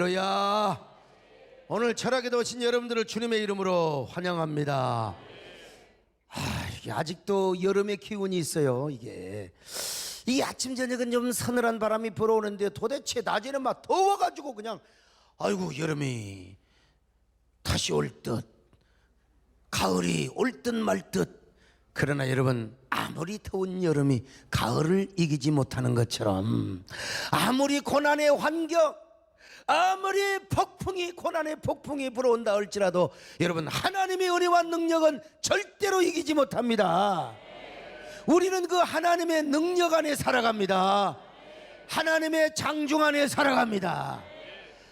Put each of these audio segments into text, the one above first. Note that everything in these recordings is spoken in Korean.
할렐루야. 오늘 철학에도 오신 여러분들을 주님의 이름으로 환영합니다. 이게 아직도 여름의 기운이 있어요. 이 아침 저녁은 좀 서늘한 바람이 불어오는데 도대체 낮에는 막 더워가지고 그냥 아이고 여름이 다시 올 듯, 가을이 올 듯 말 듯. 그러나 여러분, 아무리 더운 여름이 가을을 이기지 못하는 것처럼, 아무리 고난의 환경, 아무리 고난의 폭풍이 불어온다 할지라도 여러분, 하나님의 은혜와 능력은 절대로 이기지 못합니다. 우리는 그 하나님의 능력 안에 살아갑니다. 하나님의 장중 안에 살아갑니다.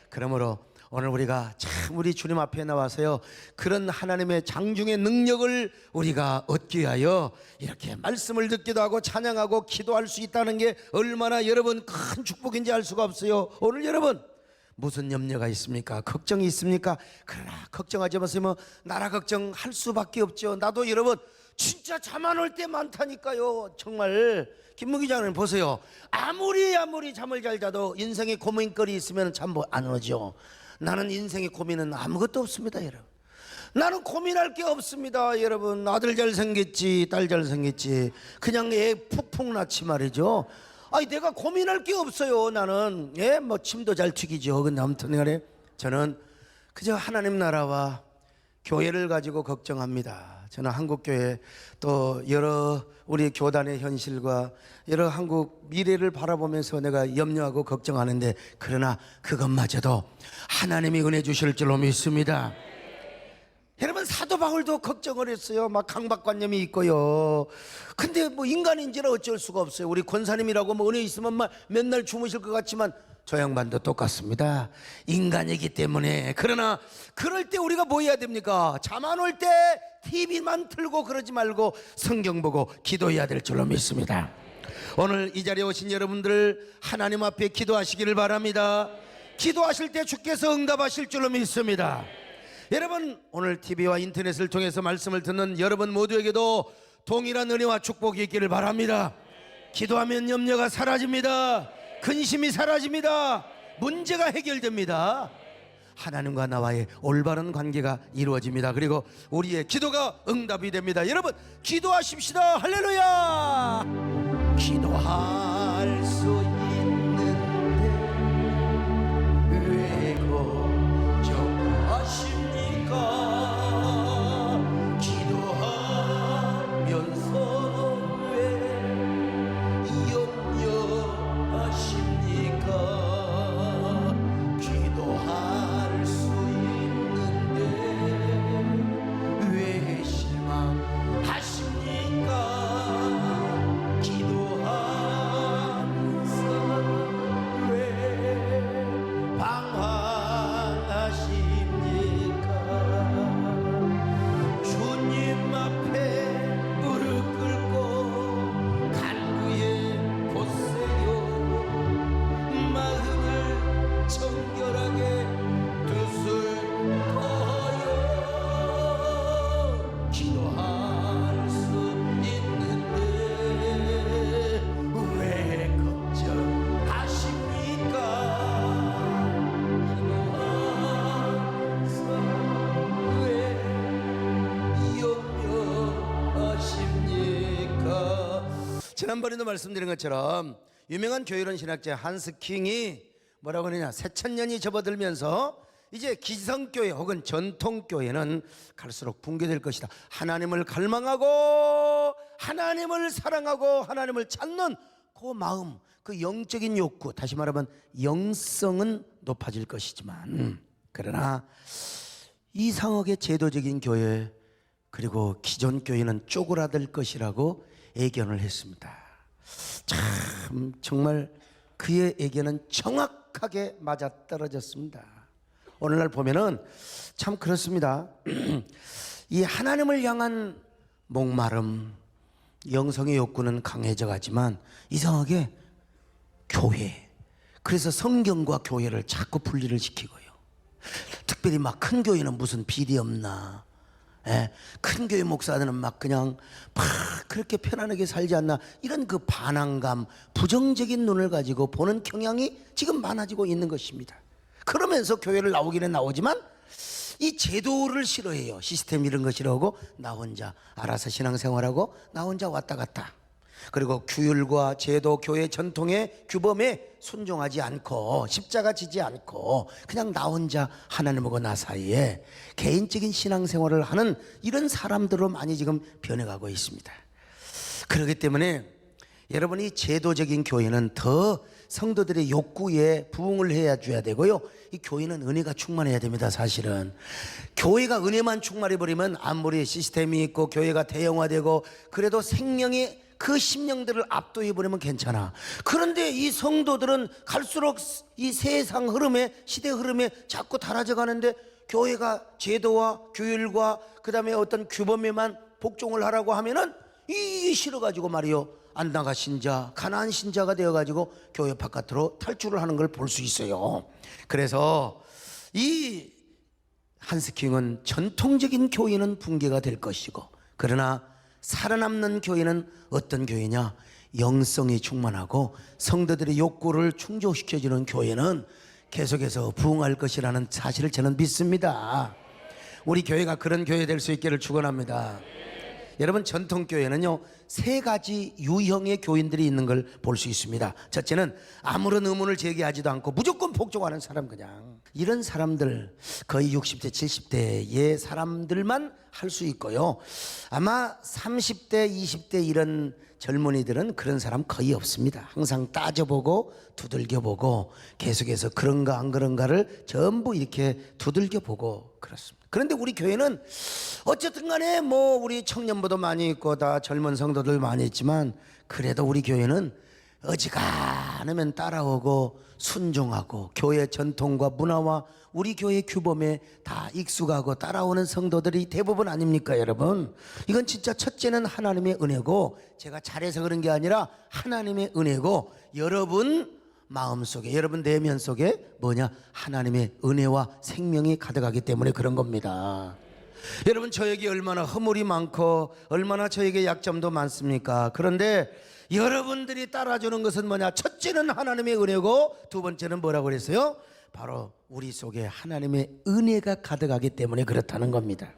그러므로 오늘 우리가 참 우리 주님 앞에 나와서요, 그런 하나님의 장중의 능력을 우리가 얻기 위하여 이렇게 말씀을 듣기도 하고 찬양하고 기도할 수 있다는 게 얼마나 여러분 큰 축복인지 알 수가 없어요. 오늘 여러분 무슨 염려가 있습니까? 걱정이 있습니까? 그러나 걱정하지 마세요. 나라 걱정할 수밖에 없죠. 나도 여러분 진짜 잠 안 올 때 많다니까요. 정말 김무기 장님 보세요. 아무리 잠을 잘 자도 인생에 고민거리 있으면 잠 안 오죠. 나는 인생의 고민은 아무것도 없습니다. 여러분, 나는 고민할 게 없습니다. 여러분, 아들 잘생겼지, 딸 잘생겼지, 그냥 애 푹푹 낳지 말이죠. 내가 고민할 게 없어요. 나는 뭐 침도 잘 튀기죠. 근데 아무튼 간에 저는 그저 하나님 나라와 교회를 가지고 걱정합니다. 저는 한국교회 또 여러 우리 교단의 현실과 여러 한국 미래를 바라보면서 내가 염려하고 걱정하는데, 그러나 그것마저도 하나님이 은혜 주실 줄로 믿습니다. 여러분, 사도 바울도 걱정을 했어요. 막 강박관념이 있고요. 근데 뭐 인간인지라 어쩔 수가 없어요. 우리 권사님이라고 뭐 은혜 있으면 막 맨날 주무실 것 같지만 저 양반도 똑같습니다. 인간이기 때문에. 그러나 그럴 때 우리가 뭐 해야 됩니까? 잠 안 올 때 TV만 틀고 그러지 말고 성경 보고 기도해야 될 줄로 믿습니다. 오늘 이 자리에 오신 여러분들 하나님 앞에 기도하시기를 바랍니다. 기도하실 때 주께서 응답하실 줄로 믿습니다. 여러분, 오늘 TV와 인터넷을 통해서 말씀을 듣는 여러분 모두에게도 동일한 은혜와 축복이 있기를 바랍니다. 기도하면 염려가 사라집니다. 근심이 사라집니다. 문제가 해결됩니다. 하나님과 나와의 올바른 관계가 이루어집니다. 그리고 우리의 기도가 응답이 됩니다. 여러분, 기도하십시다. 할렐루야. 기도할 수 있는데 왜 걱정하십니까? 기도하면서 왜 염려하십니까? 기도할 수 있는데 왜 실망하십니까? 기도하면서 왜 방황하십니까? 주님 앞에 무릎 꿇고 간구해 보세요. 마음을 정결하게 두술거요. 기도할 수 있는데 왜 걱정하십니까? 기도하면서 왜 염려하십니까? 지난번에도 말씀드린 것처럼 유명한 교회론 신학자 한스킹이 뭐라고 하느냐, 새천년이 접어들면서 이제 기성교회 혹은 전통교회는 갈수록 붕괴될 것이다. 하나님을 갈망하고 하나님을 사랑하고 하나님을 찾는 그 마음, 그 영적인 욕구, 다시 말하면 영성은 높아질 것이지만, 그러나 이상하게 제도적인 교회 그리고 기존 교회는 쪼그라들 것이라고 예견을 했습니다. 참 정말 그의 예견은 정확하게 맞아떨어졌습니다. 오늘날 보면은 참 그렇습니다. 이 하나님을 향한 목마름, 영성의 욕구는 강해져 가지만 이상하게 교회, 그래서 성경과 교회를 자꾸 분리를 시키고요. 특별히 막 큰 교회는 무슨 비리 없나, 큰 교회 목사들은 막 그냥 막 그렇게 편안하게 살지 않나, 이런 그 반항감, 부정적인 눈을 가지고 보는 경향이 지금 많아지고 있는 것입니다. 그러면서 교회를 나오기는 나오지만 이 제도를 싫어해요. 시스템 이런 거 싫어하고 나 혼자 알아서 신앙생활하고 나 혼자 왔다 갔다. 그리고 규율과 제도, 교회 전통의 규범에 순종하지 않고 십자가 지지 않고 그냥 나 혼자 하나님하고 나 사이에 개인적인 신앙생활을 하는 이런 사람들로 많이 지금 변해가고 있습니다. 그렇기 때문에 여러분이 제도적인 교회는 더 성도들의 욕구에 부응을 해야 줘야 되고요. 이 교회는 은혜가 충만해야 됩니다. 사실은 교회가 은혜만 충만해버리면 아무리 시스템이 있고 교회가 대형화되고 그래도 생명이 그 심령들을 압도해버리면 괜찮아. 그런데 이 성도들은 갈수록 이 세상 흐름에, 시대 흐름에 자꾸 달아져 가는데 교회가 제도와 규율과 그 다음에 어떤 규범에만 복종을 하라고 하면은 이 싫어가지고 말이요, 안 나가신 자, 가난한 신자가 되어가지고 교회 바깥으로 탈출을 하는 걸 볼 수 있어요. 그래서 이 한스킹은 전통적인 교회는 붕괴가 될 것이고, 그러나 살아남는 교회는 어떤 교회냐? 영성이 충만하고 성도들의 욕구를 충족시켜주는 교회는 계속해서 부흥할 것이라는 사실을 저는 믿습니다. 우리 교회가 그런 교회 될 수 있기를 축원합니다. 여러분, 전통교회는요 3가지 유형의 교인들이 있는 걸 볼 수 있습니다. 첫째는 아무런 의문을 제기하지도 않고 무조건 복종하는 사람, 그냥 이런 사람들 거의 60대 70대의 사람들만 할 수 있고요. 아마 30대 20대 이런 젊은이들은 그런 사람 거의 없습니다. 항상 따져보고 두들겨보고 계속해서 그런가 안 그런가를 전부 이렇게 두들겨보고 그렇습니다. 그런데 우리 교회는 어쨌든 간에 뭐 우리 청년부도 많이 있고 다 젊은 성도들 많이 있지만 그래도 우리 교회는 어지간하면 따라오고 순종하고 교회 전통과 문화와 우리 교회 규범에 다 익숙하고 따라오는 성도들이 대부분 아닙니까, 여러분? 이건 진짜 첫째는 하나님의 은혜고, 제가 잘해서 그런 게 아니라 하나님의 은혜고, 여러분 마음속에, 여러분 내면 속에 뭐냐? 하나님의 은혜와 생명이 가득하기 때문에 그런 겁니다. 여러분, 저에게 얼마나 허물이 많고 얼마나 저에게 약점도 많습니까? 그런데 여러분들이 따라주는 것은 뭐냐? 첫째는 하나님의 은혜고, 두 번째는 뭐라고 그랬어요? 바로 우리 속에 하나님의 은혜가 가득하기 때문에 그렇다는 겁니다.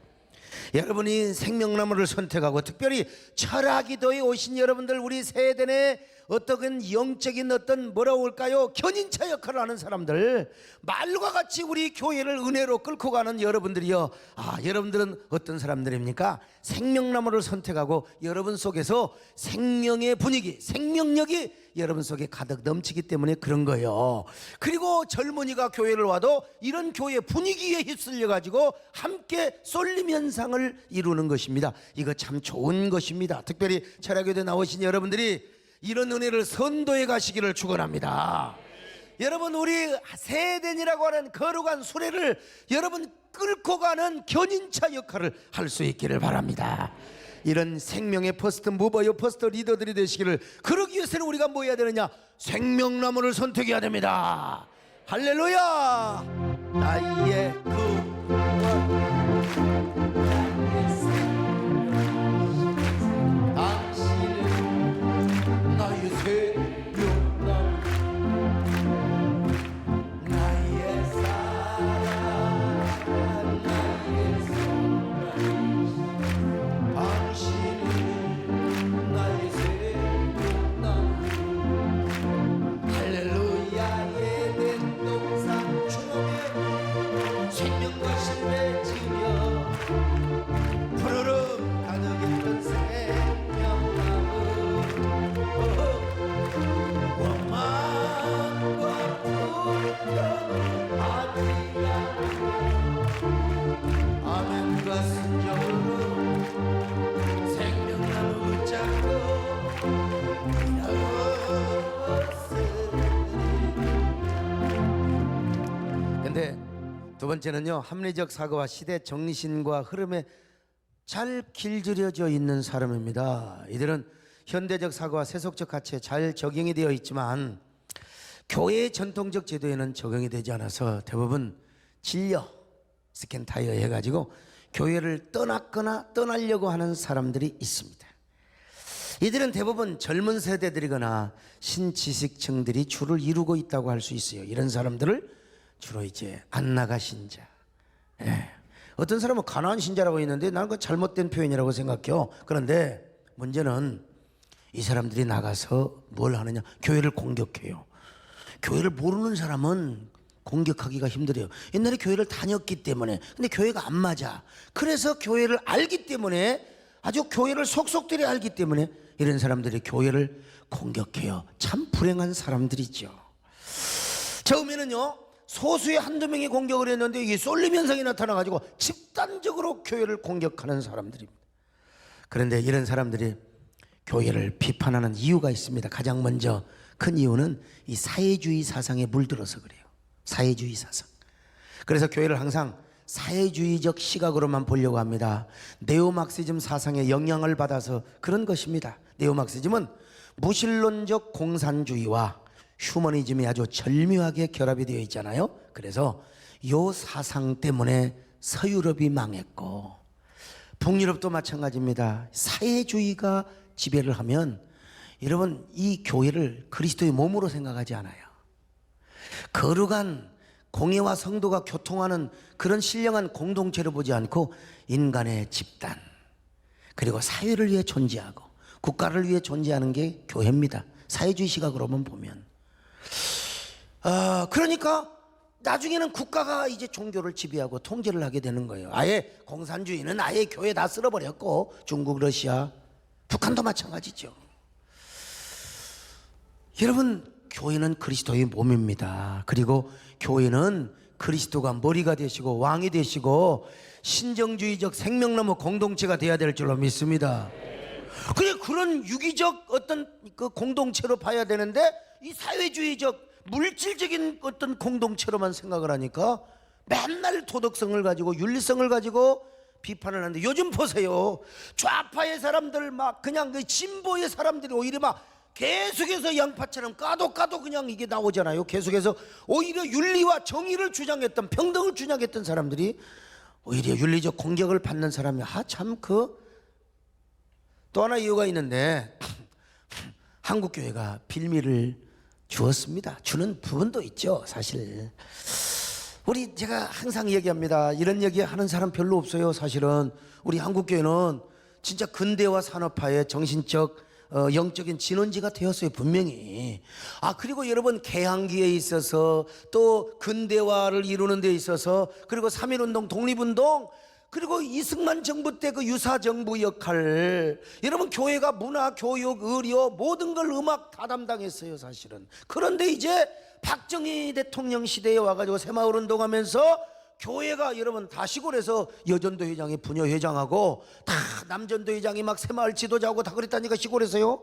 여러분이 생명나무를 선택하고 특별히 철학기도에 오신 여러분들, 우리 세대내 어떤 영적인 어떤 뭐라고 할까요? 견인차 역할을 하는 사람들, 말과 같이 우리 교회를 은혜로 끌고 가는 여러분들이요. 여러분들은 어떤 사람들입니까? 생명나무를 선택하고 여러분 속에서 생명의 분위기, 생명력이 여러분 속에 가득 넘치기 때문에 그런 거예요. 그리고 젊은이가 교회를 와도 이런 교회 분위기에 휩쓸려 가지고 함께 쏠림 현상을 이루는 것입니다. 이거 참 좋은 것입니다. 특별히 철학교대 나오신 여러분들이 이런 은혜를 선도해 가시기를 축원합니다. 여러분, 우리 세대니라고 하는 거룩한 수레를 여러분 끌고 가는 견인차 역할을 할 수 있기를 바랍니다. 이런 생명의 퍼스트 무버요, 퍼스트 리더들이 되시기를, 그러기 위해서는 우리가 뭐 해야 되느냐? 생명나무를 선택해야 됩니다. 할렐루야. 나의 두 번째는요, 합리적 사고와 시대 정신과 흐름에 잘 길들여져 있는 사람입니다. 이들은 현대적 사고와 세속적 가치에 잘 적용이 되어 있지만 교회의 전통적 제도에는 적용이 되지 않아서 대부분 질려 스캔타이어 해가지고 교회를 떠났거나 떠나려고 하는 사람들이 있습니다. 이들은 대부분 젊은 세대들이거나 신지식층들이 주를 이루고 있다고 할 수 있어요. 이런 사람들을 주로 이제 안 나가신 자. 예. 어떤 사람은 가난한 신자라고 했는데 나는 그 잘못된 표현이라고 생각해요. 그런데 문제는 이 사람들이 나가서 뭘 하느냐? 교회를 공격해요. 교회를 모르는 사람은 공격하기가 힘들어요. 옛날에 교회를 다녔기 때문에. 근데 교회가 안 맞아. 그래서 교회를 알기 때문에, 아주 교회를 속속들이 알기 때문에 이런 사람들이 교회를 공격해요. 참 불행한 사람들이죠. 처음에는요, 소수의 한두 명이 공격을 했는데 이게 쏠림 현상이 나타나가지고 집단적으로 교회를 공격하는 사람들입니다. 그런데 이런 사람들이 교회를 비판하는 이유가 있습니다. 가장 먼저 큰 이유는 이 사회주의 사상에 물들어서 그래요. 사회주의 사상. 그래서 교회를 항상 사회주의적 시각으로만 보려고 합니다. 네오막시즘 사상의 영향을 받아서 그런 것입니다. 네오막시즘은 무신론적 공산주의와 휴머니즘이 아주 절묘하게 결합이 되어 있잖아요. 그래서 이 사상 때문에 서유럽이 망했고 북유럽도 마찬가지입니다. 사회주의가 지배를 하면 여러분 이 교회를 그리스도의 몸으로 생각하지 않아요. 거룩한 공예와 성도가 교통하는 그런 신령한 공동체로 보지 않고 인간의 집단, 그리고 사회를 위해 존재하고 국가를 위해 존재하는 게 교회입니다. 사회주의 시각으로만 보면. 그러니까 나중에는 국가가 이제 종교를 지배하고 통제를 하게 되는 거예요. 아예 공산주의는 아예 교회 다 쓸어버렸고, 중국, 러시아, 북한도 마찬가지죠. 여러분, 교회는 그리스도의 몸입니다. 그리고 교회는 그리스도가 머리가 되시고 왕이 되시고 신정주의적 생명나무 공동체가 되어야 될 줄로 믿습니다. 그런 유기적 어떤 그 공동체로 봐야 되는데 이 사회주의적 물질적인 어떤 공동체로만 생각을 하니까 맨날 도덕성을 가지고 윤리성을 가지고 비판을 하는데, 요즘 보세요. 좌파의 사람들 막 그냥 그 진보의 사람들이 오히려 막 계속해서 양파처럼 까도 그냥 이게 나오잖아요. 계속해서 오히려 윤리와 정의를 주장했던, 평등을 주장했던 사람들이 오히려 윤리적 공격을 받는 사람이 참 또 하나 이유가 있는데 한국교회가 빌미를 주었습니다. 주는 부분도 있죠. 사실 제가 항상 얘기합니다. 이런 얘기 하는 사람 별로 없어요. 사실은 우리 한국교회는 진짜 근대화 산업화의 정신적 영적인 진원지가 되었어요. 분명히. 그리고 여러분, 개항기에 있어서 또 근대화를 이루는 데 있어서, 그리고 3.1운동, 독립운동, 그리고 이승만 정부 때 그 유사정부 역할, 여러분 교회가 문화, 교육, 의료 모든 걸 음악 다 담당했어요. 사실은. 그런데 이제 박정희 대통령 시대에 와가지고 새마을운동 하면서 교회가 여러분 다 시골에서 여전도 회장이 부녀회장하고 다 남전도 회장이 막 새마을 지도자하고 다 그랬다니까, 시골에서요.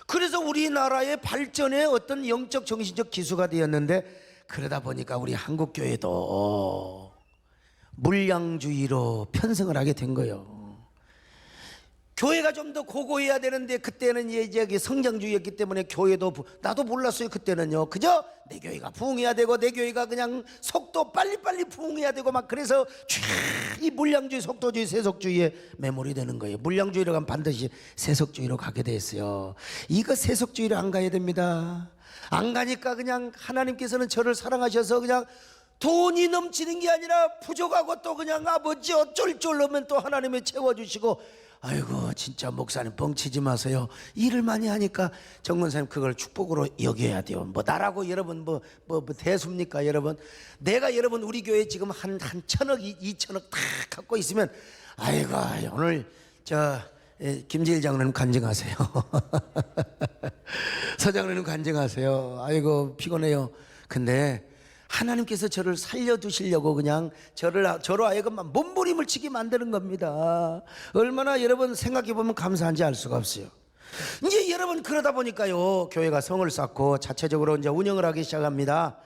그래서 우리나라의 발전의 어떤 영적 정신적 기수가 되었는데, 그러다 보니까 우리 한국교회도 물량주의로 편성을 하게 된 거예요. 교회가 좀 더 고고해야 되는데 그때는 이제 성장주의였기 때문에 교회도 나도 몰랐어요. 그때는요. 그저 내 교회가 부흥해야 되고 내 교회가 그냥 속도 빨리빨리 부흥해야 되고 막, 그래서 이 물량주의, 속도주의, 세속주의에 매몰이 되는 거예요. 물량주의로 가면 반드시 세속주의로 가게 돼 있어요. 이거 세속주의로 안 가야 됩니다. 안 가니까 그냥 하나님께서는 저를 사랑하셔서 그냥 돈이 넘치는 게 아니라 부족하고 또 그냥 아버지 어쩔 줄 오면 또 하나님이 채워주시고, 아이고 진짜 목사님 뻥치지 마세요. 일을 많이 하니까 정권사님 그걸 축복으로 여겨야 돼요. 나라고 여러분 대수입니까? 여러분, 내가 여러분 우리 교회 지금 한 1,000억 2,000억 다 갖고 있으면, 아이고 오늘 김재일 장로님 간증하세요. 서장로님 간증하세요. 아이고 피곤해요. 근데 하나님께서 저를 살려두시려고 그냥 저로 하여금 몸부림을 치게 만드는 겁니다. 얼마나 여러분 생각해보면 감사한지 알 수가 없어요. 이제 여러분 그러다 보니까요, 교회가 성을 쌓고 자체적으로 이제 운영을 하기 시작합니다.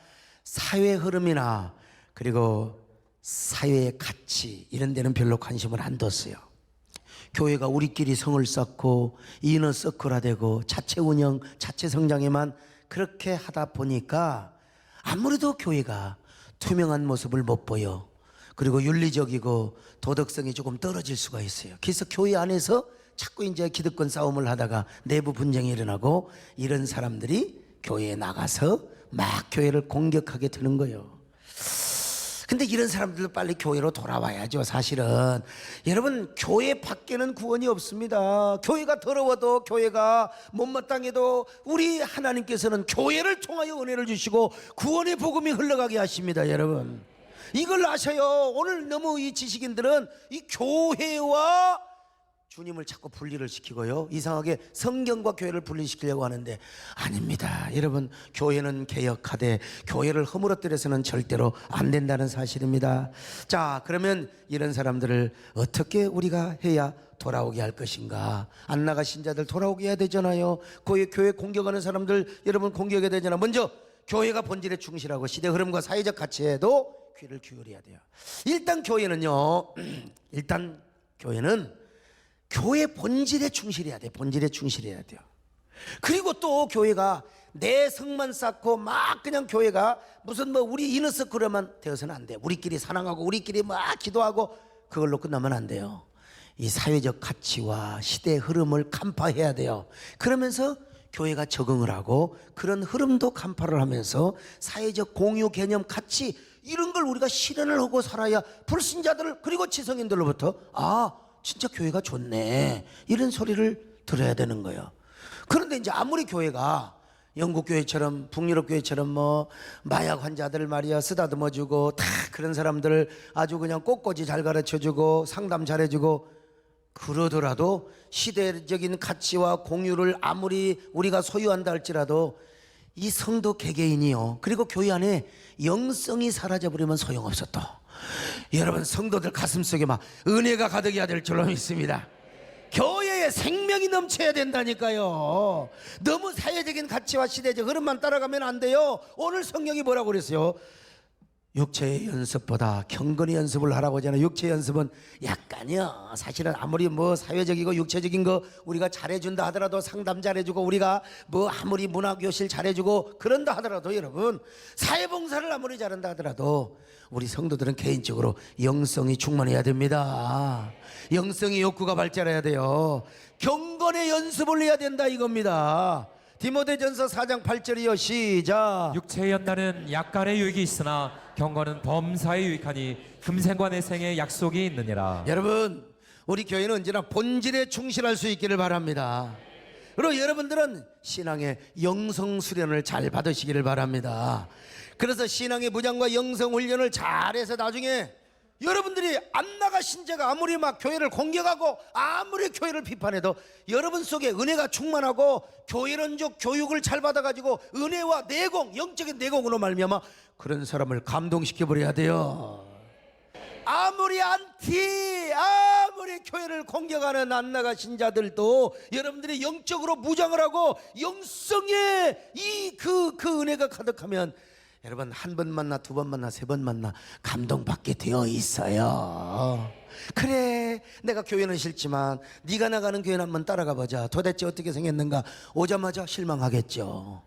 사회 흐름이나 그리고 사회의 가치 이런 데는 별로 관심을 안 뒀어요. 교회가 우리끼리 성을 쌓고 이너 서클화되고 자체 운영, 자체 성장에만 그렇게 하다 보니까 아무래도 교회가 투명한 모습을 못 보여. 그리고 윤리적이고 도덕성이 조금 떨어질 수가 있어요. 그래서 교회 안에서 자꾸 이제 기득권 싸움을 하다가 내부 분쟁이 일어나고, 이런 사람들이 교회에 나가서 막 교회를 공격하게 되는 거예요. 근데 이런 사람들도 빨리 교회로 돌아와야죠. 사실은 여러분, 교회 밖에는 구원이 없습니다. 교회가 더러워도, 교회가 못마땅해도 우리 하나님께서는 교회를 통하여 은혜를 주시고 구원의 복음이 흘러가게 하십니다. 여러분, 이걸 아셔요. 오늘 너무 이 지식인들은 이 교회와 주님을 자꾸 분리를 시키고요, 이상하게 성경과 교회를 분리시키려고 하는데 아닙니다. 여러분, 교회는 개혁하되 교회를 허물어뜨려서는 절대로 안 된다는 사실입니다. 자, 그러면 이런 사람들을 어떻게 우리가 해야 돌아오게 할 것인가? 안 나가신 자들 돌아오게 해야 되잖아요. 교회 공격하는 사람들 여러분 공격해야 되잖아요. 먼저 교회가 본질에 충실하고 시대 흐름과 사회적 가치에도 귀를 기울여야 돼요. 일단 교회는요, 교회 본질에 충실해야 돼. 본질에 충실해야 돼요. 그리고 또 교회가 내 성만 쌓고 막 그냥 교회가 무슨 뭐 우리 이너서클에만 되어서는 안 돼. 우리끼리 사랑하고 우리끼리 막 기도하고 그걸로 끝나면 안 돼요. 이 사회적 가치와 시대의 흐름을 간파해야 돼요. 그러면서 교회가 적응을 하고 그런 흐름도 간파를 하면서 사회적 공유 개념 가치 이런 걸 우리가 실현을 하고 살아야 불신자들 그리고 지성인들로부터 진짜 교회가 좋네 이런 소리를 들어야 되는 거예요. 그런데 이제 아무리 교회가 영국 교회처럼 북유럽 교회처럼 뭐 마약 환자들 말이야 쓰다듬어 주고 다 그런 사람들을 아주 그냥 꽃꽂이 잘 가르쳐 주고 상담 잘해 주고 그러더라도 시대적인 가치와 공유를 아무리 우리가 소유한다 할지라도 이 성도 개개인이요, 그리고 교회 안에 영성이 사라져버리면 소용없어. 또 여러분, 성도들 가슴속에 막 은혜가 가득해야 될 줄로 믿습니다. 교회에 생명이 넘쳐야 된다니까요. 너무 사회적인 가치와 시대적 흐름만 따라가면 안 돼요. 오늘 성경이 뭐라고 그랬어요? 육체의 연습보다 경건의 연습을 하라고 하잖아요. 육체 연습은 약간요, 사실은 아무리 뭐 사회적이고 육체적인 거 우리가 잘해준다 하더라도, 상담 잘해주고 우리가 뭐 아무리 문화교실 잘해주고 그런다 하더라도, 여러분 사회봉사를 아무리 잘한다 하더라도 우리 성도들은 개인적으로 영성이 충만해야 됩니다. 영성의 욕구가 발달해야 돼요. 경건의 연습을 해야 된다 이겁니다. 디모데전서 4장 8절이요, 시작. 육체의 연단은 약간의 유익이 있으나 경건은 범사에 유익하니 금생과 내생의 약속이 있느니라. 여러분, 우리 교회는 언제나 본질에 충실할 수 있기를 바랍니다. 그리고 여러분들은 신앙의 영성 수련을 잘 받으시기를 바랍니다. 그래서 신앙의 무장과 영성 훈련을 잘해서 나중에 여러분들이 안 나가신 자가 아무리 막 교회를 공격하고 아무리 교회를 비판해도 여러분 속에 은혜가 충만하고 교회론적 교육을 잘 받아가지고 은혜와 내공, 영적인 내공으로 말미암아 그런 사람을 감동시켜 버려야 돼요. 아무리 교회를 공격하는 안 나가신 자들도 여러분들이 영적으로 무장을 하고 영성에 그 은혜가 가득하면 여러분, 한 번 만나, 두 번 만나, 세 번 만나 감동받게 되어 있어요. 그래, 내가 교회는 싫지만 네가 나가는 교회는 한번 따라가 보자. 도대체 어떻게 생겼는가? 오자마자 실망하겠죠.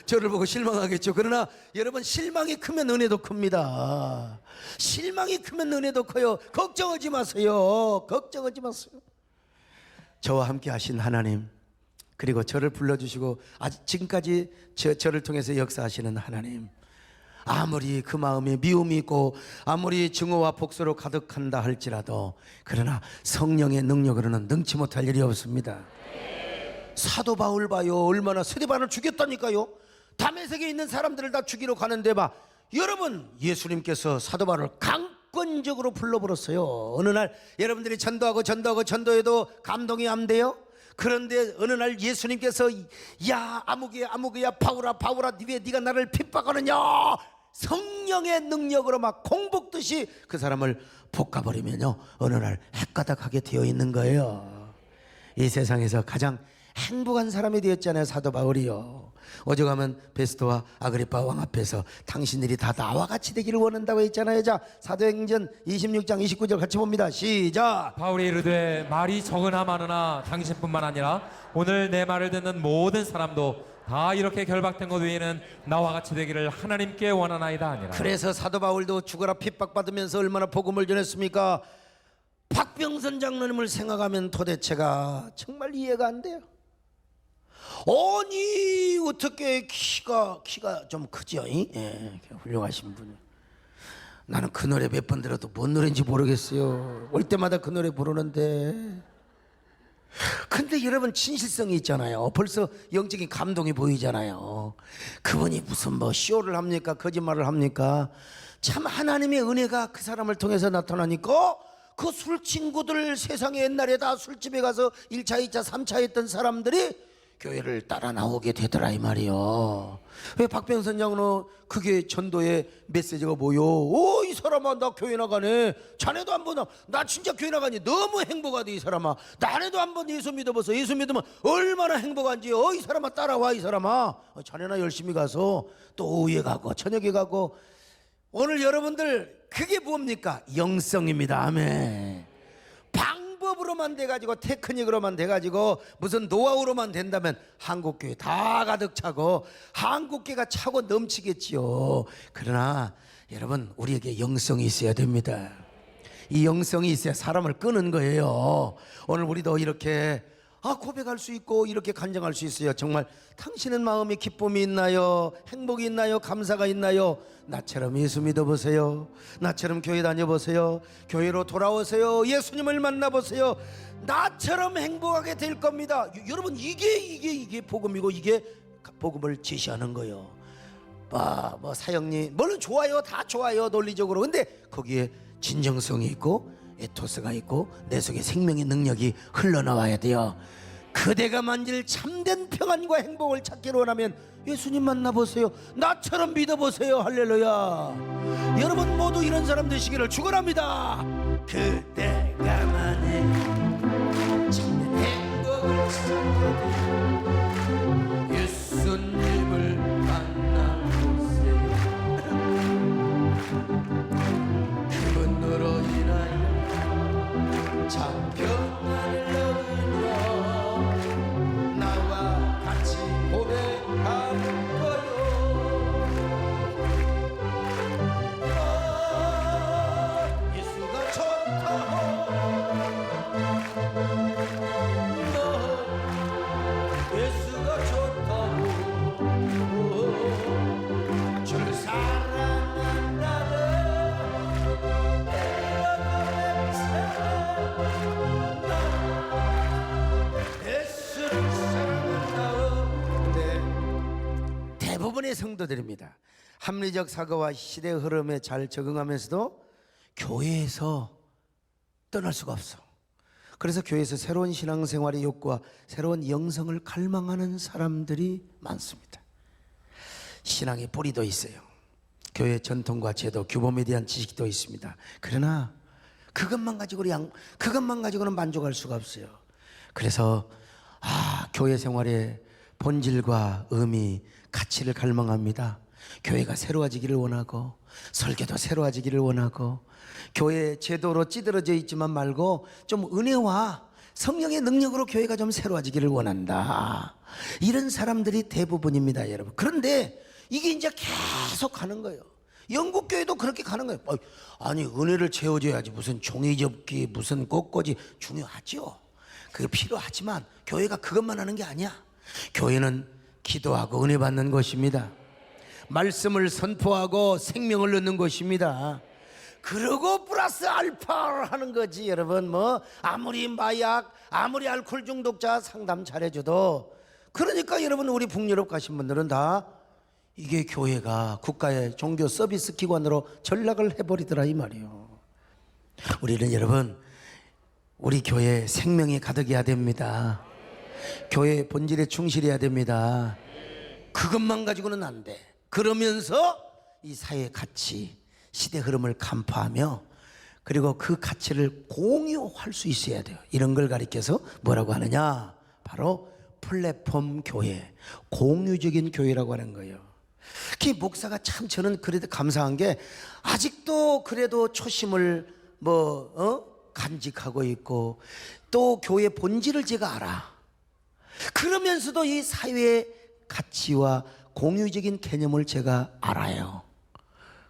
저를 보고 실망하겠죠. 그러나 여러분, 실망이 크면 은혜도 큽니다. 실망이 크면 은혜도 커요. 걱정하지 마세요. 걱정하지 마세요. 저와 함께 하신 하나님, 그리고 저를 불러주시고 아직 지금까지 저를 통해서 역사하시는 하나님, 아무리 그 마음에 미움이 있고 아무리 증오와 복수로 가득한다 할지라도 그러나 성령의 능력으로는 능치 못할 일이 없습니다. 사도 바울 봐요. 얼마나 스데반을 죽였다니까요. 다메섹에 있는 사람들을 다 죽이러 가는데 여러분, 예수님께서 사도 바울을 강권적으로 불러버렸어요. 어느 날 여러분들이 전도해도 감동이 안 돼요? 그런데 어느 날 예수님께서 야 아무개야 바울아 왜 네가 나를 핍박하느냐, 성령의 능력으로 막 공복듯이 그 사람을 볶아버리면요, 어느 날 헷가닥하게 되어 있는 거예요. 이 세상에서 가장 행복한 사람이 되었잖아요, 사도 바울이요. 오죽하면 베스토와 아그리파 왕 앞에서 당신들이 다 나와 같이 되기를 원한다고 했잖아요. 자, 사도행전 26장 29절 같이 봅니다. 시작. 바울이 이르되 말이 적으나 많으나 당신뿐만 아니라 오늘 내 말을 듣는 모든 사람도 다 이렇게 결박된 것 외에는 나와 같이 되기를 하나님께 원하나이다 아니라. 그래서 사도 바울도 죽어라 핍박받으면서 얼마나 복음을 전했습니까? 박병선 장로님을 생각하면 도대체가 정말 이해가 안 돼요. 아니 어떻게 키가 좀 크죠? 예, 훌륭하신 분이. 나는 그 노래 몇 번 들어도 뭔 노래인지 모르겠어요. 올 때마다 그 노래 부르는데. 근데 여러분 진실성이 있잖아요. 벌써 영적인 감동이 보이잖아요. 그분이 무슨 뭐 쇼를 합니까? 거짓말을 합니까? 참 하나님의 은혜가 그 사람을 통해서 나타나니까 그 술 친구들, 세상에 옛날에 다 술집에 가서 1차, 2차, 3차 했던 사람들이 교회를 따라 나오게 되더라 이 말이요. 왜 박병선 장로는 그게 전도의 메시지가 뭐요? 오, 이 사람아 나 교회 나가네. 자네도 한번 나 진짜 교회 나가니 너무 행복하대 이 사람아. 자네도 한번 예수 믿어보소. 예수 믿으면 얼마나 행복한지. 이 사람아 따라와 이 사람아. 자네나 열심히 가서 또 오후에 가고 저녁에 가고. 오늘 여러분들 그게 뭡니까? 영성입니다. 아멘. 방법으로만 돼가지고 테크닉으로만 돼가지고 무슨 노하우로만 된다면 한국교회 다 가득 차고 한국교회가 차고 넘치겠지요. 그러나 여러분 우리에게 영성이 있어야 됩니다. 이 영성이 있어야 사람을 끄는 거예요. 오늘 우리도 이렇게 고백할 수 있고 이렇게 간증할 수 있어요. 정말 당신은 마음에 기쁨이 있나요? 행복이 있나요? 감사가 있나요? 나처럼 예수 믿어보세요. 나처럼 교회 다녀보세요. 교회로 돌아오세요. 예수님을 만나보세요. 나처럼 행복하게 될 겁니다. 여러분 이게 복음이고 이게 복음을 제시하는 거예요. 뭐 사형님 물론 좋아요. 다 좋아요 논리적으로. 근데 거기에 진정성이 있고 에토스가 있고 내 속에 생명의 능력이 흘러나와야 돼요. 그대가 만질 참된 평안과 행복을 찾기로 원하면 예수님 만나보세요. 나처럼 믿어보세요. 할렐루야. 여러분 모두 이런 사람 되시기를 축원합니다. 그대가 만일 참된 행복을 찾게 되면 예수님을 만나보세요. 그분으로 인하여 참 평안을 얻으며 나와 같이 고백할 거요. 예수가 좋다고 예수가 좋다고 줄 사랑한다는 대부분의 성도들입니다. 합리적 사고와 시대 흐름에 잘 적응하면서도 교회에서 떠날 수가 없어. 그래서 교회에서 새로운 신앙생활의 욕구와 새로운 영성을 갈망하는 사람들이 많습니다. 신앙의 뿌리도 있어요. 교회 전통과 제도, 규범에 대한 지식도 있습니다. 그러나 그것만 가지고는 만족할 수가 없어요. 그래서 교회 생활의 본질과 의미, 가치를 갈망합니다. 교회가 새로워지기를 원하고 설교도 새로워지기를 원하고 교회 제도로 찌들어져 있지만 말고 좀 은혜와 성령의 능력으로 교회가 좀 새로워지기를 원한다. 이런 사람들이 대부분입니다, 여러분. 그런데 이게 이제 계속 가는 거예요. 영국 교회도 그렇게 가는 거예요. 아니 은혜를 채워줘야지 무슨 종이접기 무슨 꽃꽂이 중요하죠. 그게 필요하지만 교회가 그것만 하는 게 아니야. 교회는 기도하고 은혜 받는 것입니다. 말씀을 선포하고 생명을 넣는 것입니다. 그리고 플러스 알파를 하는 거지. 여러분 뭐 아무리 마약 아무리 알코올 중독자 상담 잘해줘도 그러니까 여러분 우리 북유럽 가신 분들은 다 이게 교회가 국가의 종교 서비스 기관으로 전락을 해버리더라 이 말이에요. 우리는 여러분 우리 교회 생명이 가득해야 됩니다. 교회 본질에 충실해야 됩니다. 그것만 가지고는 안 돼. 그러면서 이 사회의 가치, 시대 흐름을 간파하며 그리고 그 가치를 공유할 수 있어야 돼요. 이런 걸 가리켜서 뭐라고 하느냐? 바로 플랫폼 교회, 공유적인 교회라고 하는 거예요. 그 목사가 참 저는 그래도 감사한 게 아직도 그래도 초심을 간직하고 있고 또 교회 본질을 제가 알아. 그러면서도 이 사회의 가치와 공유적인 개념을 제가 알아요.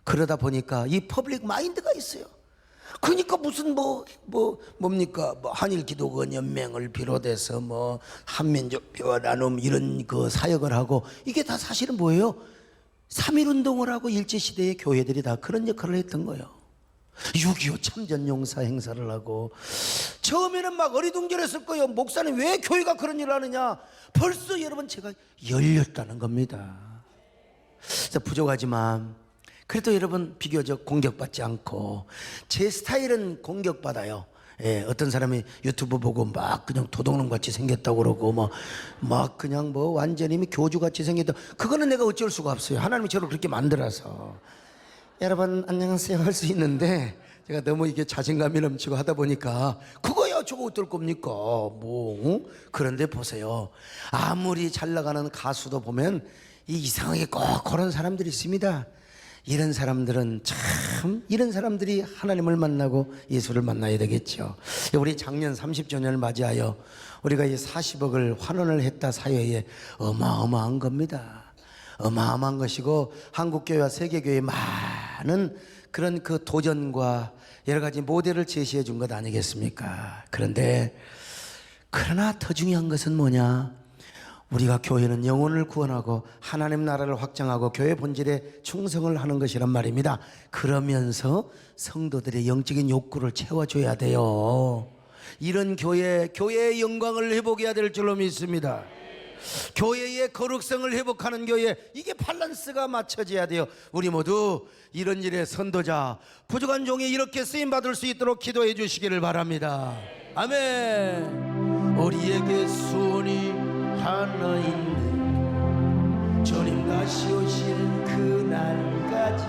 그러다 보니까 이 퍼블릭 마인드가 있어요. 그러니까 무슨 뭡니까 한일 기독원 연맹을 비롯해서 한민족 평화 나눔 이런 그 사역을 하고 이게 다 사실은 뭐예요? 3.1 운동을 하고 일제시대의 교회들이 다 그런 역할을 했던 거예요. 6.25 참전용사 행사를 하고 처음에는 막 어리둥절했을 거예요. 목사님 왜 교회가 그런 일을 하느냐. 벌써 여러분 제가 열렸다는 겁니다. 그래서 부족하지만 그래도 여러분 비교적 공격받지 않고 제 스타일은 공격받아요. 예, 어떤 사람이 유튜브 보고 막 그냥 도둑놈 같이 생겼다고 그러고 막 그냥 완전히 교주 같이 생겼다. 그거는 내가 어쩔 수가 없어요. 하나님이 저를 그렇게 만들어서. 여러분 안녕하세요 할 수 있는데 제가 너무 이게 자신감이 넘치고 하다 보니까 그거야 저거 어떨 겁니까 그런데 보세요. 아무리 잘 나가는 가수도 보면 이상하게 꼭 그런 사람들이 있습니다. 이런 사람들은 참 이런 사람들이 하나님을 만나고 예수를 만나야 되겠죠. 우리 작년 30주년을 맞이하여 우리가 이 40억을 환원을 했다 사회에 어마어마한 겁니다. 어마어마한 것이고 한국교회와 세계교회에 많은 그런 그 도전과 여러 가지 모델을 제시해 준 것 아니겠습니까? 그러나 더 중요한 것은 뭐냐? 우리가 교회는 영혼을 구원하고 하나님 나라를 확장하고 교회 본질에 충성을 하는 것이란 말입니다. 그러면서 성도들의 영적인 욕구를 채워줘야 돼요. 이런 교회의 영광을 회복해야 될 줄로 믿습니다. 교회의 거룩성을 회복하는 교회, 이게 밸런스가 맞춰져야 돼요. 우리 모두 이런 일의 선도자, 부족한 종이 이렇게 쓰임받을 수 있도록 기도해 주시기를 바랍니다. 아멘. 우리에게 소원이 하나 있네. 주님 다시 오실 그날까지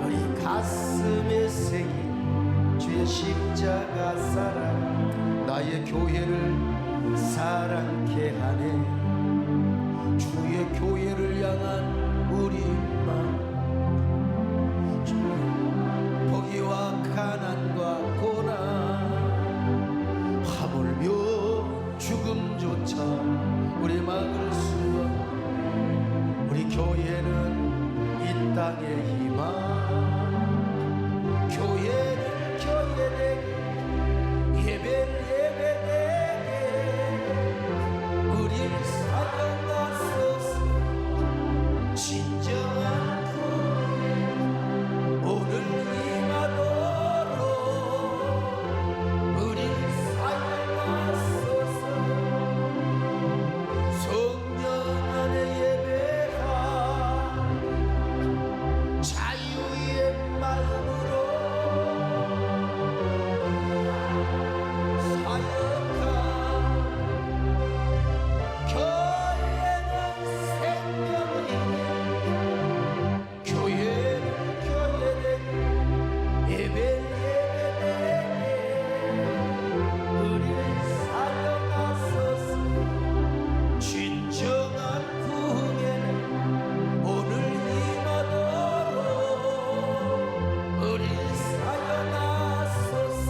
우리 가슴에 새긴 주의 십자가 사랑 나의 교회를 사랑케 하네. 주의 교회를 향한 우리 마음, 포기와 가난과 고난 하물며 죽음조차 우리 막을 수 없는 우리 교회는 이 땅의 희망. 교회를 교회되게 예배를 예배되게 우리를 사랑하소서. 진정한 구원 오늘 임하도록 우리를 사랑하소서. 성령 안에 예배하 자유의 마음으로 사역하 교회는 생명이니 교회를 교회되게 예배를 예배되게 우리를 사랑하소서. 진정한 구원에는 오늘 임하도록 우리를 사용하소서.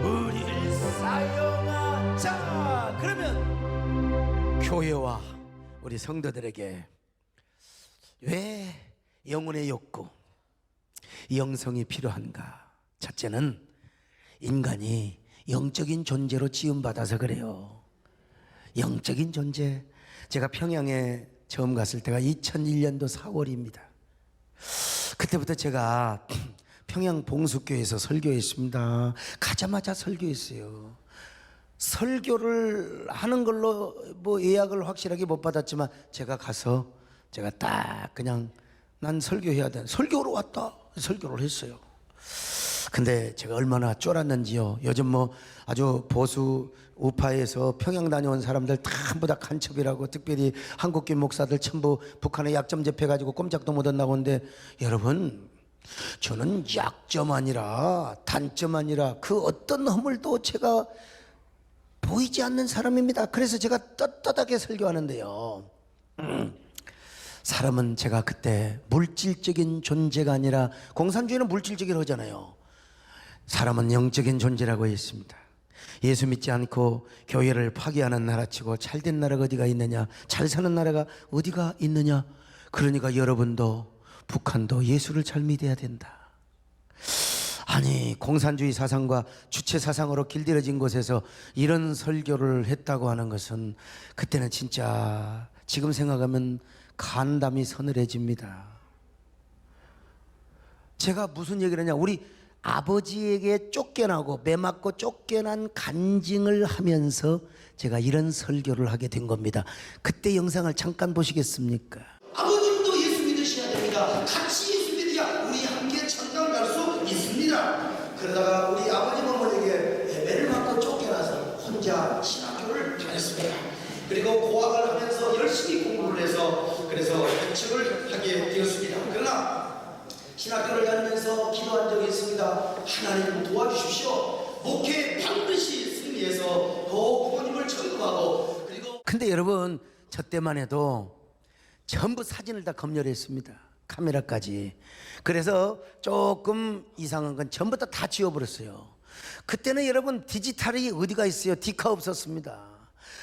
우리를 사용하자. 그러면 교회와 우리 성도들에게 왜 영혼의 욕구, 영성이 필요한가? 첫째는 인간이 영적인 존재로 지음받아서 그래요. 영적인 존재. 제가 평양에 처음 갔을 때가 2001년도 4월입니다. 그때부터 제가 평양 봉숙교회에서 설교했습니다. 가자마자 설교했어요. 설교를 하는 걸로 예약을 확실하게 못 받았지만 제가 가서 제가 딱 그냥 난 설교해야 돼. 설교로 왔다. 설교를 했어요. 근데 제가 얼마나 쫄았는지요. 요즘 아주 보수 우파에서 평양 다녀온 사람들 전부 다 간첩이라고, 특별히 한국교 목사들 전부 북한에 약점 잡혀가지고 꼼짝도 못한다고 하는데, 여러분 저는 약점 아니라 단점 아니라 그 어떤 허물도 제가 보이지 않는 사람입니다. 그래서 제가 떳떳하게 설교하는데요. 사람은 제가 그때 물질적인 존재가 아니라, 공산주의는 물질적이라고 하잖아요. 사람은 영적인 존재라고 했습니다. 예수 믿지 않고 교회를 파괴하는 나라치고 잘된 나라가 어디가 있느냐, 잘 사는 나라가 어디가 있느냐. 그러니까 여러분도 북한도 예수를 잘 믿어야 된다. 아니 공산주의 사상과 주체 사상으로 길들여진 곳에서 이런 설교를 했다고 하는 것은 그때는 진짜 지금 생각하면 간담이 서늘해집니다. 제가 무슨 얘기를 하냐, 우리 아버지에게 쫓겨나고 매 맞고 쫓겨난 간증을 하면서 제가 이런 설교를 하게 된 겁니다. 그때 영상을 잠깐 보시겠습니까? 아버님도 예수 믿으셔야 됩니다. 같이 예수 믿어야 우리 함께 천당 갈 수 있습니다. 그러다가 우리 아버님 어머니에게 매를 맞고 쫓겨나서 혼자 신학교를 다녔습니다. 그리고 고학을 하면서 열심히 공부를 해서 그래서 개척을 하게 되었습니다. 그러나 신학교를 다니면서 기도한 적이 있습니다. 하나님 도와주십시오. 목회에 반드시 승리해서 더 부모님을 전도하고. 그리고 근데 여러분, 저 때만 해도 전부 사진을 다 검열했습니다. 카메라까지. 그래서 조금 이상한 건 전부 다 지워버렸어요. 그때는 여러분 디지털이 어디가 있어요? 디카 없었습니다.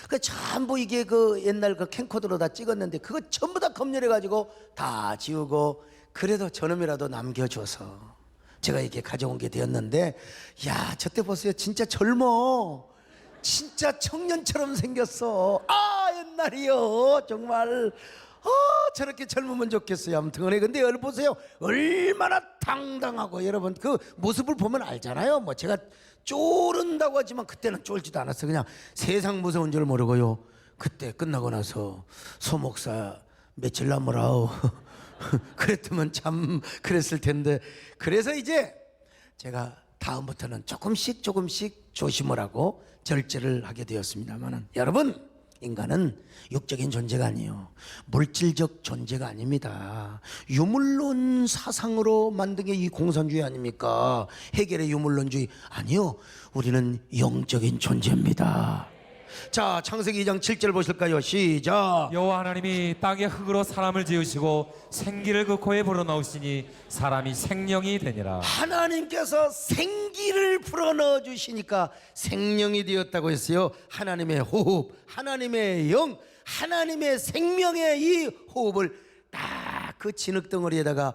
그 전부 이게 그 옛날 그 캠코더로 다 찍었는데 그거 전부 다 검열해가지고 다 지우고, 그래도 저놈이라도 남겨줘서 제가 이렇게 가져온 게 되었는데, 야, 저때 보세요. 진짜 젊어. 진짜 청년처럼 생겼어. 아, 옛날이요. 정말. 저렇게 젊으면 좋겠어요. 아무튼 근데 여러분 보세요. 얼마나 당당하고, 여러분 그 모습을 보면 알잖아요. 뭐 제가 쫄은다고 하지만 그때는 쫄지도 않았어요. 그냥 세상 무서운 줄 모르고요. 그때 끝나고 나서 소목사 며칠 남으라오 그랬으면 참 그랬을 텐데. 그래서 이제 제가 다음부터는 조금씩 조심을 하고 절제를 하게 되었습니다만은, 여러분, 인간은 육적인 존재가 아니에요. 물질적 존재가 아닙니다. 유물론 사상으로 만든 게 이 공산주의 아닙니까? 해결의 유물론주의 아니요. 우리는 영적인 존재입니다. 자, 창세기 2장 7절 보실까요? 시작. 여호와 하나님이 땅의 흙으로 사람을 지으시고 생기를 그 코에 불어넣으시니 사람이 생명이 되니라. 하나님께서 생기를 불어넣어 주시니까 생명이 되었다고 했어요. 하나님의 호흡, 하나님의 영, 하나님의 생명의 이 호흡을 딱 그 진흙덩어리에다가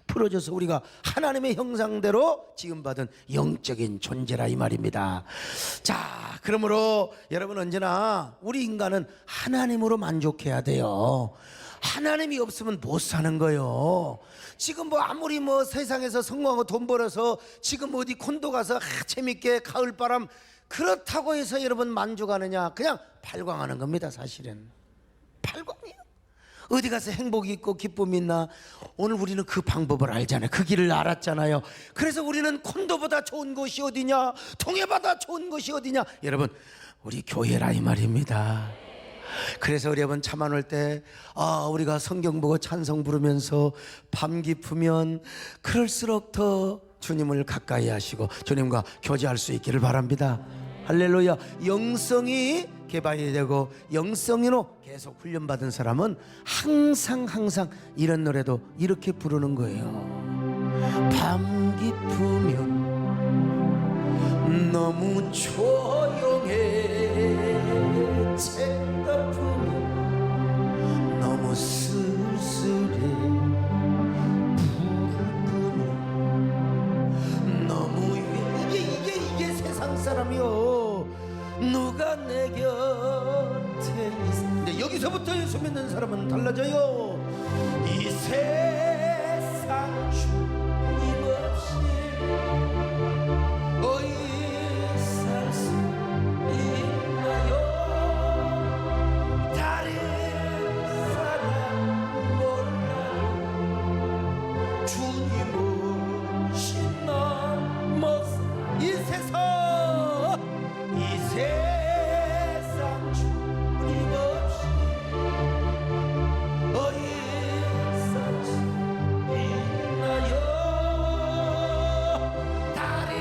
풀어줘서 우리가 하나님의 형상대로 지음받은 영적인 존재라 이 말입니다. 자, 그러므로 여러분, 언제나 우리 인간은 하나님으로 만족해야 돼요. 하나님이 없으면 못 사는 거예요. 지금 뭐 아무리 뭐 세상에서 성공하고 돈 벌어서 지금 어디 콘도 가서 재밌게 가을바람, 그렇다고 해서 여러분 만족하느냐? 그냥 발광하는 겁니다. 사실은 발광이에요. 어디 가서 행복이 있고 기쁨이 있나? 오늘 우리는 그 방법을 알잖아요. 그 길을 알았잖아요. 그래서 우리는 콘도보다 좋은 곳이 어디냐? 동해보다 좋은 곳이 어디냐? 여러분, 우리 교회라 이 말입니다. 그래서 우리 여러분 참 안 올 때 우리가 성경 보고 찬송 부르면서 밤 깊으면 그럴수록 더 주님을 가까이 하시고 주님과 교제할 수 있기를 바랍니다. 할렐루야. 영성이 개발이 되고 영성으로 계속 훈련받은 사람은 항상 이런 노래도 이렇게 부르는 거예요. 밤 깊으면 너무 조용해, 책 덮으면 너무 쓸쓸해, 불을 끄면 너무 이게 세상 사람이요. 누가 내 곁에 있는데 여기서부터 예수 믿는 사람은 달라져요. 이 세상 주님 없이 어디 살 수 있나요? 다른 사람 몰라도 주님 없이 난 못 살. 이 세상 주님 없이 어디 살 수 있나요? 다른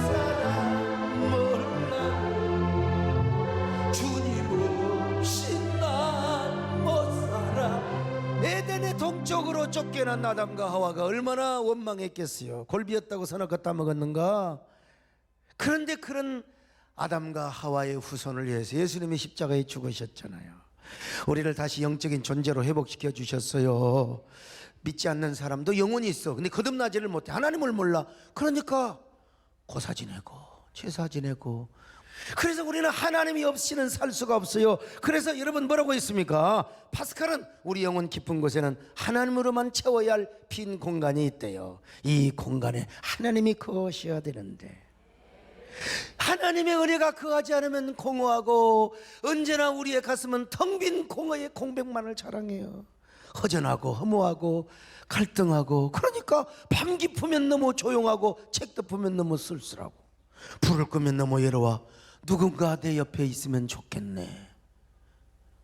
사람 몰라 주님 없이 난 못 살아. 에덴의 동쪽으로 쫓겨난 아담과 하와가 얼마나 원망했겠어요. 골비였다고 선악과 따먹었는가? 그런데 그런 아담과 하와의 후손을 위해서 예수님이 십자가에 죽으셨잖아요. 우리를 다시 영적인 존재로 회복시켜 주셨어요. 믿지 않는 사람도 영혼이 있어. 근데 거듭나지를 못해. 하나님을 몰라. 그러니까 고사 지내고 제사 지내고. 그래서 우리는 하나님이 없이는 살 수가 없어요. 그래서 여러분 뭐라고 했습니까? 파스칼은 우리 영혼 깊은 곳에는 하나님으로만 채워야 할 빈 공간이 있대요. 이 공간에 하나님이 거하셔야 되는데 하나님의 은혜가 거하지 않으면 공허하고 언제나 우리의 가슴은 텅 빈 공허의 공백만을 자랑해요. 허전하고 허무하고 갈등하고. 그러니까 밤 깊으면 너무 조용하고 책 덮으면 너무 쓸쓸하고 불을 끄면 너무 외로워. 누군가 내 옆에 있으면 좋겠네.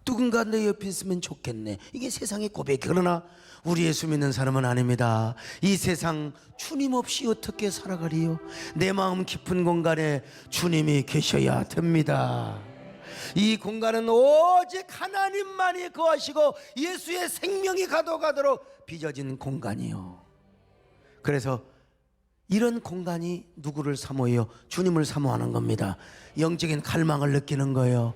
누군가 내 옆에 있으면 좋겠네. 이게 세상의 고백. 그러나 우리 예수 믿는 사람은 아닙니다. 이 세상 주님 없이 어떻게 살아가리요? 내 마음 깊은 공간에 주님이 계셔야 됩니다. 이 공간은 오직 하나님만이 거하시고 예수의 생명이 가도록 빚어진 공간이요. 그래서 이런 공간이 누구를 사모해요? 주님을 사모하는 겁니다. 영적인 갈망을 느끼는 거예요.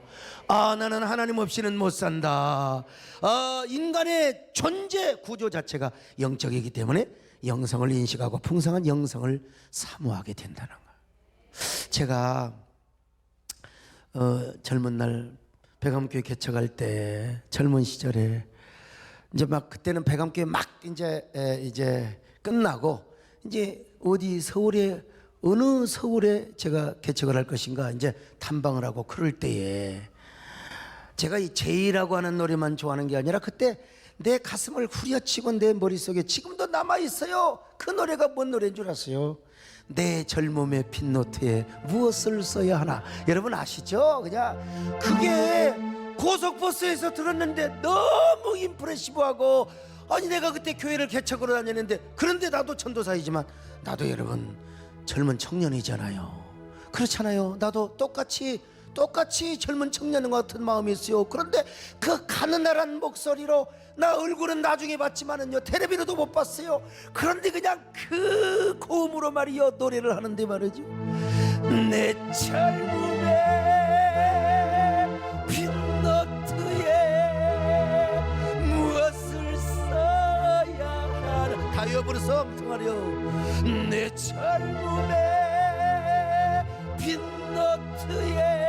아, 나는 하나님 없이는 못 산다. 아, 인간의 존재 구조 자체가 영적이기 때문에 영성을 인식하고 풍성한 영성을 사모하게 된다는 거예요. 제가 젊은 날 백암교회 개척할 때 젊은 시절에 이제 막 그때는 백암교회 막 이제 끝나고 이제 어디 서울에 어느 서울에 제가 개척을 할 것인가 이제 탐방을 하고 그럴 때에 제가 이 제이라고 하는 노래만 좋아하는 게 아니라 그때 내 가슴을 후려치고 내 머릿속에 지금도 남아있어요. 그 노래가 뭔 노래인 줄 아세요? 내 젊음의 빈노트에 무엇을 써야 하나. 여러분 아시죠? 그냥 그게 고속버스에서 들었는데 너무 임프레시브하고, 아니 내가 그때 교회를 개척으로 다녔는데, 그런데 나도 전도사이지만 나도 여러분 젊은 청년이잖아요. 그렇잖아요. 나도 똑같이 젊은 청년 같은 마음이 있어요. 그런데 그 가느다란 목소리로, 나 얼굴은 나중에 봤지만은요 텔레비로도 못 봤어요. 그런데 그냥 그 고음으로 말이요 노래를 하는데 말이죠, 내 젊음의 빈노트에 무엇을 써야 하나. 다 외워버렸어. 무슨 말이요? 내 젊음의 빈노트에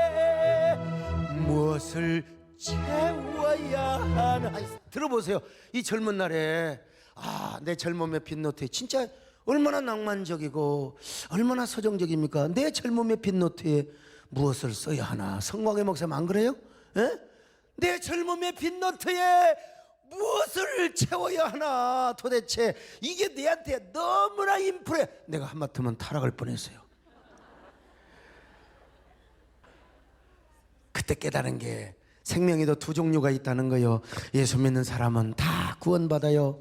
무엇을 채워야 하나. 아니, 들어보세요. 이 젊은 날에 내 젊음의 빈노트에 진짜 얼마나 낭만적이고 얼마나 서정적입니까? 내 젊음의 빈노트에 무엇을 써야 하나. 성광의 목사님 안 그래요? 에? 내 젊음의 빈노트에 무엇을 채워야 하나. 도대체 이게 내한테 너무나 인프레. 내가 한마디면 타락할 뻔했어요. 그때 깨달은 게 생명에도 두 종류가 있다는 거요. 예수 믿는 사람은 다 구원받아요.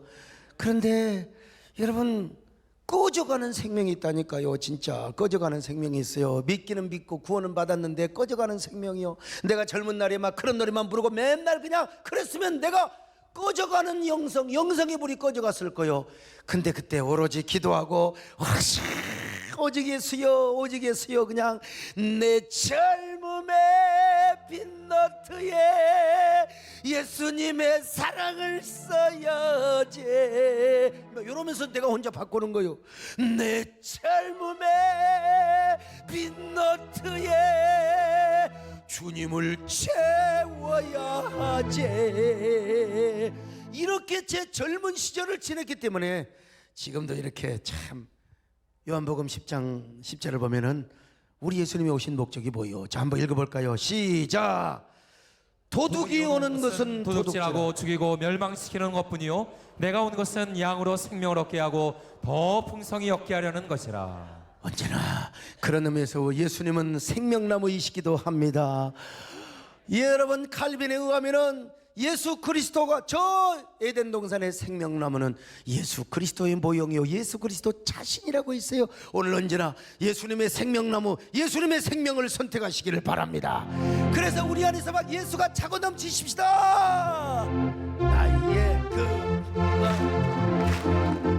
그런데 여러분, 꺼져가는 생명이 있다니까요. 진짜 꺼져가는 생명이 있어요. 믿기는 믿고 구원은 받았는데 꺼져가는 생명이요. 내가 젊은 날에 막 그런 노래만 부르고 맨날 그냥 그랬으면 내가 꺼져가는 영성의 불이 꺼져갔을 거요. 근데 그때 오로지 기도하고 오직 예수여 그냥 내 젊음의 빈노트에 예수님의 사랑을 써야지 이러면서 내가 혼자 바꾸는 거요. 내 젊음의 빈노트에 주님을 채워야 하지. 이렇게 제 젊은 시절을 지냈기 때문에 지금도 이렇게 참. 요한복음 10장 10절을 보면은 우리 예수님이 오신 목적이 뭐예요? 자, 한번 읽어볼까요? 시작. 도둑이 오는 것은 도둑질하고 죽이고 멸망시키는 것뿐이요 내가 온 것은 양으로 생명을 얻게 하고 더 풍성히 얻게 하려는 것이라. 언제나 그런 의미에서 예수님은 생명나무이시기도 합니다. 여러분, 칼빈에 의하면은 예수 그리스도가, 저 에덴 동산의 생명나무는 예수 그리스도의 모형이요 예수 그리스도 자신이라고 있어요. 오늘 언제나 예수님의 생명나무, 예수님의 생명을 선택하시기를 바랍니다. 그래서 우리 안에서 막 예수가 차고 넘치십시다. 나의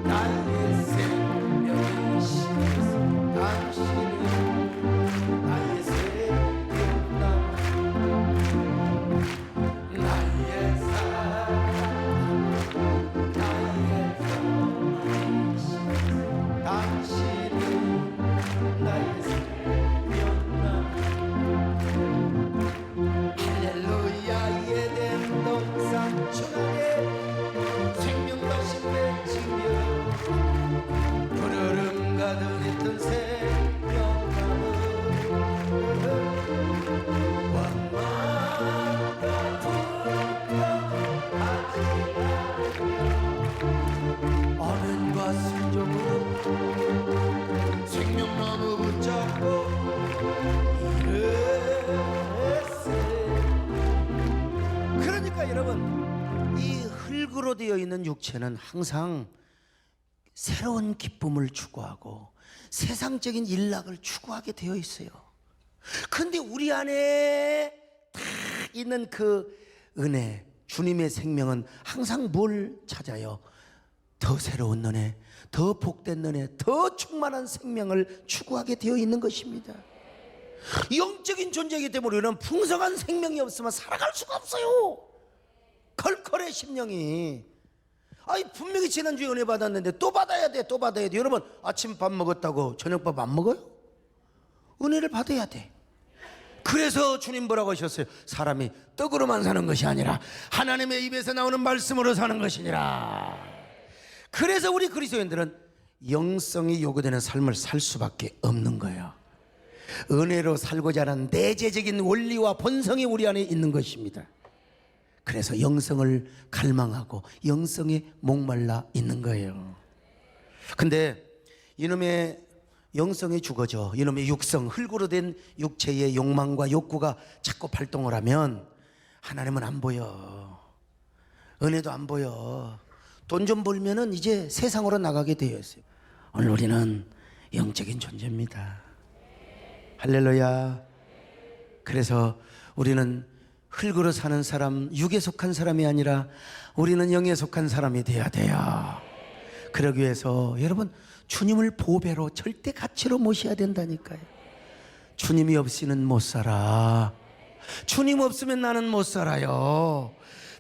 나의 생명이시여 당신은 나의 생명나무, 나의 사랑, 나의 되어 있는 육체는 항상 새로운 기쁨을 추구하고 세상적인 일락을 추구하게 되어 있어요. 근데 우리 안에 딱 있는 그 은혜, 주님의 생명은 항상 뭘 찾아요? 더 새로운 은혜, 더 복된 은혜, 더 충만한 생명을 추구하게 되어 있는 것입니다. 영적인 존재이기 때문에 우리는 풍성한 생명이 없으면 살아갈 수가 없어요. 컬컬해 심령이. 아니 분명히 지난주에 은혜 받았는데 또 받아야 돼, 또 받아야 돼. 여러분 아침밥 먹었다고 저녁밥 안 먹어요? 은혜를 받아야 돼. 그래서 주님 뭐라고 하셨어요? 사람이 떡으로만 사는 것이 아니라 하나님의 입에서 나오는 말씀으로 사는 것이니라. 그래서 우리 그리스도인들은 영성이 요구되는 삶을 살 수밖에 없는 거예요. 은혜로 살고자 하는 내재적인 원리와 본성이 우리 안에 있는 것입니다. 그래서 영성을 갈망하고 영성에 목말라 있는 거예요. 근데 이놈의 영성이 죽어져 이놈의 육성, 흙으로 된 육체의 욕망과 욕구가 자꾸 발동을 하면 하나님은 안 보여. 은혜도 안 보여. 돈 좀 벌면은 이제 세상으로 나가게 되어 있어요. 오늘 우리는 영적인 존재입니다. 할렐루야. 그래서 우리는 흙으로 사는 사람, 육에 속한 사람이 아니라 우리는 영에 속한 사람이 되어야 돼요. 그러기 위해서 여러분 주님을 보배로 절대 가치로 모셔야 된다니까요. 주님이 없이는 못 살아. 주님 없으면 나는 못 살아요.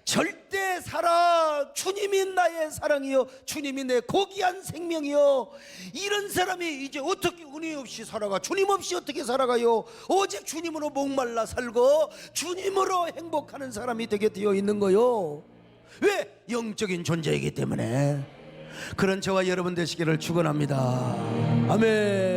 절대 살아. 주님이 나의 사랑이요, 주님이 내 고귀한 생명이요. 이런 사람이 이제 어떻게 은혜 없이 살아가? 주님 없이 어떻게 살아가요? 오직 주님으로 목말라 살고 주님으로 행복하는 사람이 되게 되어 있는 거요. 왜? 영적인 존재이기 때문에. 그런 저와 여러분 되시기를 축원합니다. 아멘.